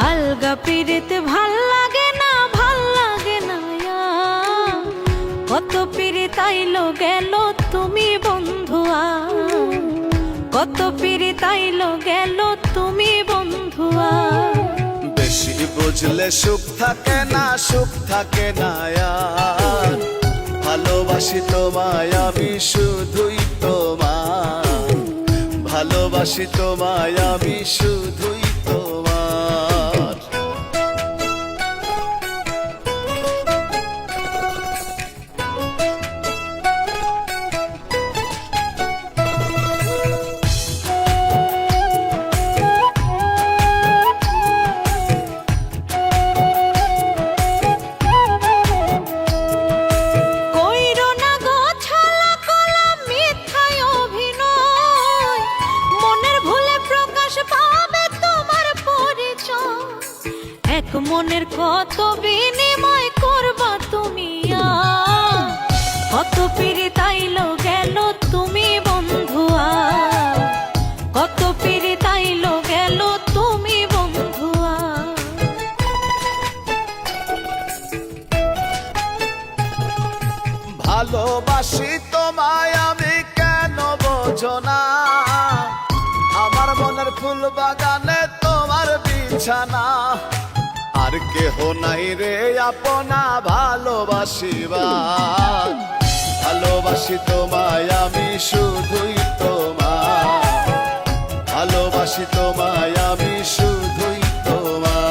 আলগা পিরিতে ভাল লাগে না, ভাল লাগে না। কত পিরিত আইলো গেল তুমি বন্ধুয়া, কত পিরিত আইলো গেল তুমি বন্ধুয়া। বেশি বুঝলে সুখ থাকে না, সুখ থাকে না। ভালোবাসি তোমায় আমি শুধুই তোমায়, ভালোবাসি তোমায় আমি শুধুই তোমার। মনের কত বিনিময় করবা তুমি, কত পিরিত আইলো গেল তুমি বন্ধুয়া, কত পিরিত আইলো গেল তুমি বন্ধুয়া। ভালোবাসি তোমায় আমি কেন বোঝো না, আমার মনের ফুল বাগানে তোমার বিছানা। আর কেহ নাই রে আপনা ভালোবাসিবার, ভালোবাসি তোমায় আমি শুধুই তোমায়, ভালোবাসি তোমায় আমি শুধুই তোমায়।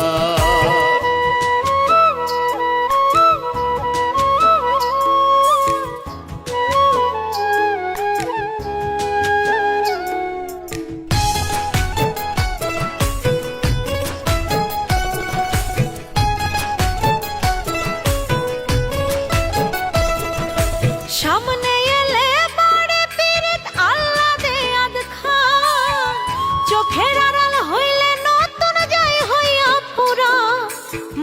সামনে এলে পড়ে পিরিত আল্লাহ দে আদখা, চোখের আড়াল হইলে নতুন যাই হইয়া পুরা।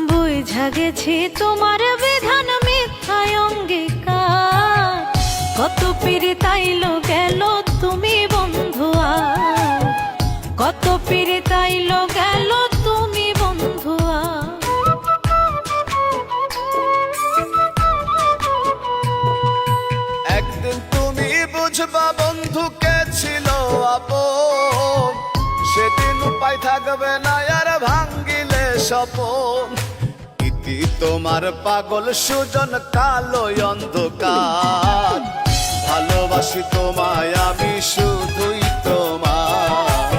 বুঝা গেছি তোমার বিধান মিথ্যায় অঙ্গীকার, কত পিরিত আইলো গেল তুমি বন্ধুয়া, কত পিরিত আইলো গেল তুমি বন্ধুয়া। একদিন তুমি বুঝবা বন্ধু কে ছিল আপন, সেদিন উপায় থাকবে না আর ভাঙ্গিলে স্বপন। ইতি তোমার পাগল সুজন কালো অন্ধকার, ভালোবাসি তোমায় আমি শুধুই তোমায়,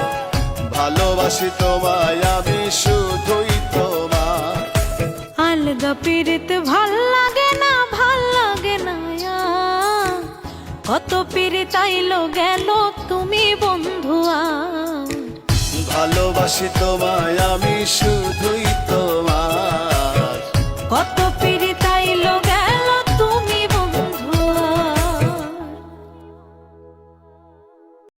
ভালোবাসি তোমায় আমি শুধুই তোমায়। আলগা পিরিত ভাল লাগে না, ভাল লাগে না। কত পিরিত আইলো গেল তুমি বন্ধুয়া, ভালোবাসি তোমায় আমি শুধু